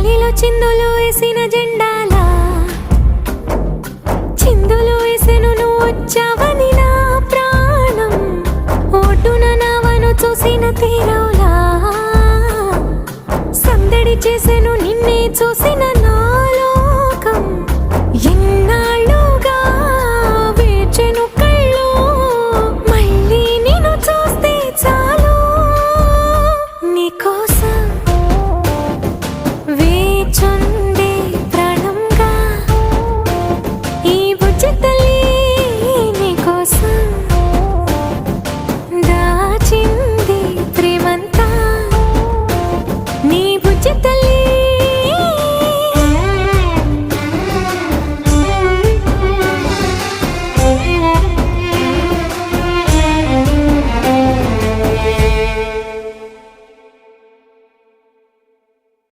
గాలిలో చిందులు వేసిన జెండాలా చిందులు వేసెను నువ్వు వచ్చావని నా ప్రాణం ఒడ్డున నావను చూసిన తీరవులా సందడి చేసెను నిన్నే చూసిన నా